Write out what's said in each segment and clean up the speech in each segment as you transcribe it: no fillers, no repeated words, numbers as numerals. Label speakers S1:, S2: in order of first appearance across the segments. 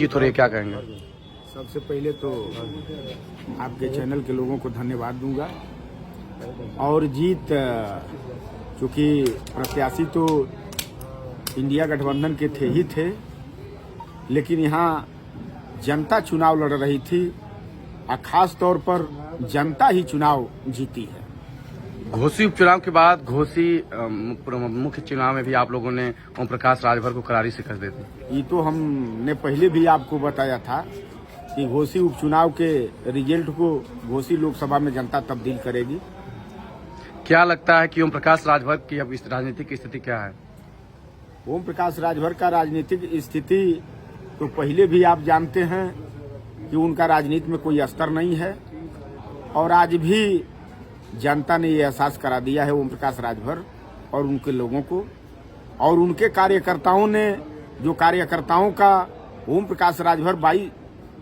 S1: जीत हो रही है, क्या कहेंगे?
S2: सबसे पहले तो आपके चैनल के लोगों को धन्यवाद दूंगा। और जीत, चूंकि प्रत्याशी तो इंडिया गठबंधन के थे ही थे, लेकिन यहाँ जनता चुनाव लड़ रही थी और खास तौर पर जनता ही चुनाव जीती है।
S1: घोसी उपचुनाव के बाद घोसी मुख्य चुनाव में भी आप लोगों ने ओम प्रकाश राजभर को करारी शिकस्त दे दी।
S2: ये तो हमने पहले भी आपको बताया था कि घोसी उपचुनाव के रिजल्ट को घोसी लोकसभा में जनता तब्दील करेगी।
S1: क्या लगता है कि ओम प्रकाश राजभर की अब इस राजनीतिक स्थिति क्या है?
S2: ओम प्रकाश राजभर का राजनीतिक स्थिति तो पहले भी आप जानते हैं कि उनका राजनीति में कोई स्तर नहीं है, और आज भी जनता ने ये एहसास करा दिया है ओम प्रकाश राजभर और उनके लोगों को, और उनके कार्यकर्ताओं ने, जो कार्यकर्ताओं का ओम प्रकाश राजभर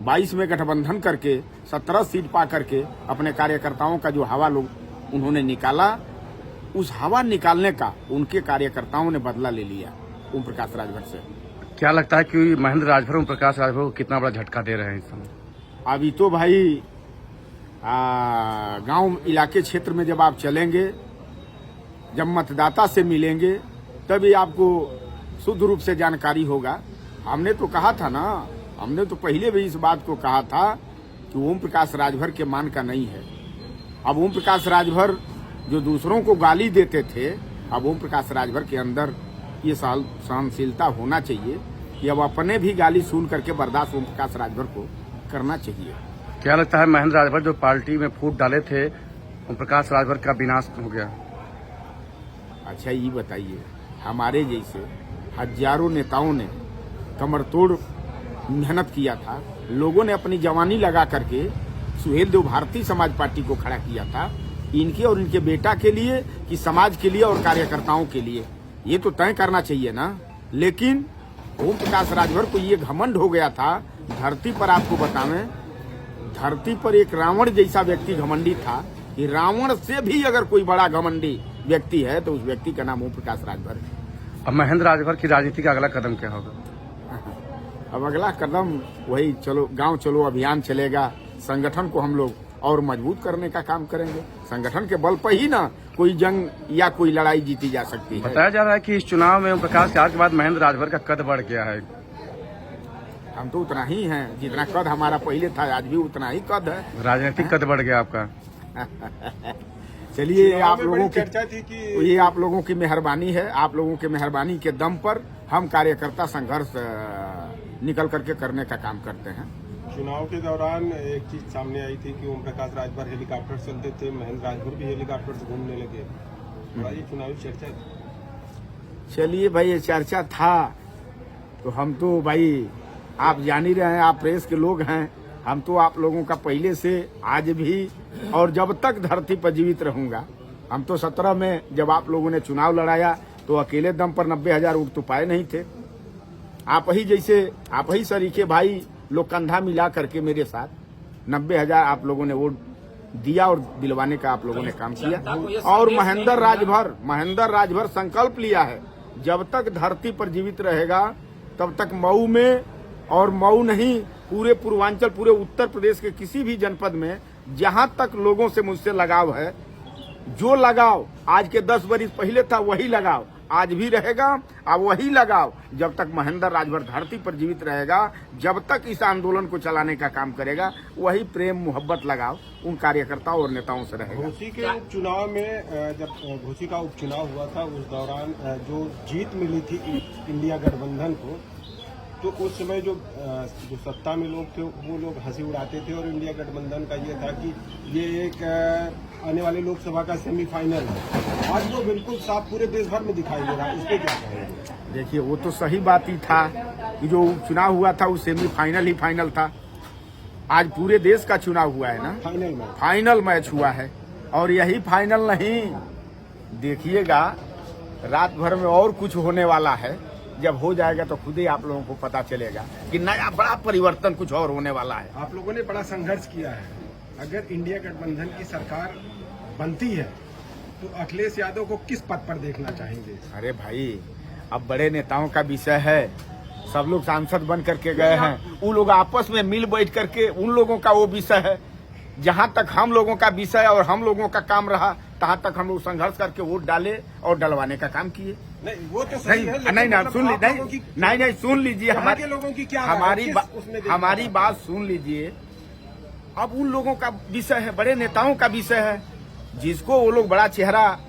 S2: 22 में गठबंधन करके 17 सीट पा करके अपने कार्यकर्ताओं का जो हवा लोग उन्होंने निकाला, उस हवा निकालने का उनके कार्यकर्ताओं ने बदला ले लिया ओम प्रकाश राजभर से।
S1: क्या लगता है कि महेंद्र राजभर ओम प्रकाश राजभर को कितना बड़ा झटका दे रहे हैं इस समय?
S2: अभी तो भाई गांव इलाके क्षेत्र में जब आप चलेंगे, जब मतदाता से मिलेंगे, तभी आपको शुद्ध रूप से जानकारी होगा। हमने तो कहा था ना, हमने तो पहले भी इस बात को कहा था कि ओम प्रकाश राजभर के मान का नहीं है। अब ओम प्रकाश राजभर जो दूसरों को गाली देते थे, अब ओम प्रकाश राजभर के अंदर ये सहनशीलता होना चाहिए कि अब अपने भी गाली सुन करके बर्दाश्त ओम प्रकाश राजभर को करना चाहिए।
S1: क्या लगता है महेंद्र राजभर जो पार्टी में फूट डाले थे, ओम प्रकाश राजभर का विनाश हो गया?
S2: अच्छा ये बताइए, हमारे जैसे हजारों नेताओं ने कमरतोड़ मेहनत किया था, लोगों ने अपनी जवानी लगा करके सुहेल देव भारतीय समाज पार्टी को खड़ा किया था, इनके और इनके बेटा के लिए कि समाज के लिए और कार्यकर्ताओं के लिए, ये तो तय करना चाहिए ना। लेकिन ओम प्रकाश राजभर को ये घमंड हो गया था। धरती पर आपको बतावें, धरती पर एक रावण जैसा व्यक्ति घमंडी था कि रावण से भी अगर कोई बड़ा घमंडी व्यक्ति है तो उस व्यक्ति का नाम ओम प्रकाश राजभर है।
S1: अब महेंद्र राजभर की राजनीति का अगला कदम क्या होगा?
S2: अब अगला कदम वही गांव चलो अभियान चलेगा। संगठन को हम लोग और मजबूत करने का काम करेंगे। संगठन के बल पर ही ना कोई जंग या कोई लड़ाई जीती जा सकती है।
S1: बताया जा रहा है कि इस चुनाव में ओम प्रकाश के बाद महेंद्र राजभर का कद बढ़ गया है।
S2: हम तो उतना ही हैं, जितना कद हमारा पहले था, आज भी उतना ही कद है।
S1: राजनीतिक कद बढ़ गया आपका।
S2: चलिए, आप लोगों की चर्चा थी कि ये आप लोगों की मेहरबानी है। आप लोगों की मेहरबानी के दम पर हम कार्यकर्ता संघर्ष निकल करके करने का काम करते हैं।
S3: चुनाव के दौरान एक चीज सामने आई थी कि ओम प्रकाश राजभर हेलीकॉप्टर चलते थे, महेंद्र राजभर भी हेलीकॉप्टर से घूमने लगे। ये चुनावी चर्चा थी।
S2: चलिए भाई, ये चर्चा था तो हम तो भाई आप जान ही रहे हैं, आप प्रेस के लोग हैं, हम तो आप लोगों का पहले से आज भी और जब तक धरती पर जीवित रहूंगा। हम तो 17 में जब आप लोगों ने चुनाव लड़ाया तो अकेले दम पर 90,000 वोट तो पाए नहीं थे। आप ही सरीखे भाई लोग कंधा मिला करके मेरे साथ 90,000 आप लोगों ने वोट दिया और दिलवाने का आप लोगों ने काम किया। और महेंद्र राजभर संकल्प लिया है, जब तक धरती पर जीवित रहेगा तब तक मऊ में, और मऊ नहीं पूरे पूर्वांचल, पूरे उत्तर प्रदेश के किसी भी जनपद में जहां तक लोगों से मुझसे लगाव है, जो लगाव आज के 10 बरस पहले था वही लगाव आज भी रहेगा। और वही लगाव जब तक महेंद्र राजभर धरती पर जीवित रहेगा, जब तक इस आंदोलन को चलाने का काम करेगा, वही प्रेम मोहब्बत लगाव उन कार्यकर्ताओं और नेताओं से रहेगा।
S3: घोसी के उपचुनाव में, जब घोसी का उपचुनाव हुआ था उस दौरान जो जीत मिली थी इंडिया गठबंधन को, तो उस समय जो सत्ता में लोग थे वो लोग हंसी उड़ाते थे, और इंडिया गठबंधन का ये था कि ये एक आने वाले लोकसभा का सेमीफाइनल है। आज वो बिल्कुल साफ पूरे देश भर में दिखाई दे रहा है, इस पे क्या कहेंगे?
S2: देखिए, वो तो सही बात ही था कि जो चुनाव हुआ था वो सेमीफाइनल ही फाइनल था। आज पूरे देश का चुनाव हुआ है ना, फाइनल मैच हुआ है। और यही फाइनल नहीं, देखिएगा रात भर में और कुछ होने वाला है। जब हो जाएगा तो खुद ही आप लोगों को पता चलेगा कि नया बड़ा परिवर्तन कुछ और होने वाला है।
S3: आप लोगों ने बड़ा संघर्ष किया है। अगर इंडिया गठबंधन की सरकार बनती है तो अखिलेश यादव को किस पद पर देखना चाहेंगे?
S2: अरे भाई, अब बड़े नेताओं का विषय है, सब लोग सांसद बन करके गए हैं। उन लोग आपस में मिल बैठ करके उन लोगों का वो विषय है। जहां तक हम लोगों का विषय और हम लोगों का काम रहा, तहां तक हम लोग संघर्ष करके वोट डाले और डलवाने का काम किए।
S3: नहीं वो तो सही है, लेकिन
S2: नहीं
S3: मतलब
S2: सुन
S3: आप लोगों की-
S2: नहीं सुन लीजिए,
S3: यहाँ के लोगों की क्या उसमें देखा
S2: हमारी बात सुन लीजिए। अब उन लोगों का विषय है, बड़े नेताओं का विषय है, जिसको वो लोग बड़ा चेहरा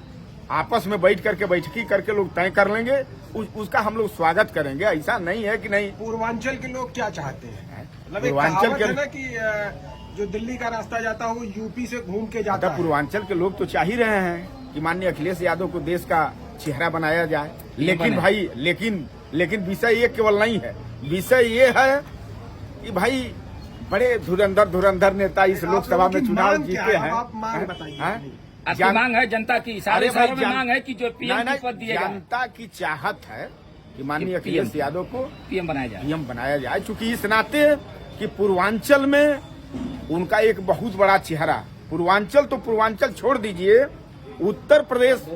S2: आपस में बैठ करके बैठकी करके लोग तय कर लेंगे, उसका हम लोग स्वागत करेंगे। ऐसा नहीं है कि नहीं।
S3: पूर्वांचल के लोग क्या चाहते हैं? मतलब एक
S2: पूर्वांचल
S3: कहावत
S2: के-
S3: है ना कि जो दिल्ली का रास्ता जाता है वो यूपी से घूम के जाता है।
S2: पूर्वांचल के लोग तो चाह ही रहे हैं कि माननीय अखिलेश यादव को देश का चेहरा बनाया जाए। लेकिन भाई लेकिन विषय ये केवल नहीं है, विषय ये है कि भाई बड़े धुरंधर नेता इस
S3: आप
S2: लोगों
S3: लोगों
S2: में
S3: की
S2: चुनाव
S3: मांग क्या
S2: जीते
S3: है?
S2: हैं।
S3: आप मांग बताइए।
S4: आपकी मांग है जनता की, सारे
S2: अरे भाई,
S4: शहरों में मांग है कि जो पीएम की पद दिए जाए,
S2: जनता की चाहत है कि माननीय अखिलेश यादव को
S4: पीएम बनाया जाए।
S2: पीएम बनाया जाए, चूंकि इस नाते कि पूर्वांचल में उनका एक बहुत बड़ा चेहरा, पूर्वांचल छोड़ दीजिए, उत्तर प्रदेश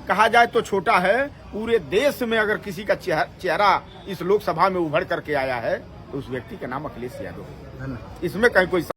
S2: कहा जाए तो छोटा है, पूरे देश में अगर किसी का चेहरा इस लोकसभा में उभर करके आया है तो उस व्यक्ति का नाम अखिलेश यादव है। इसमें कहीं कोई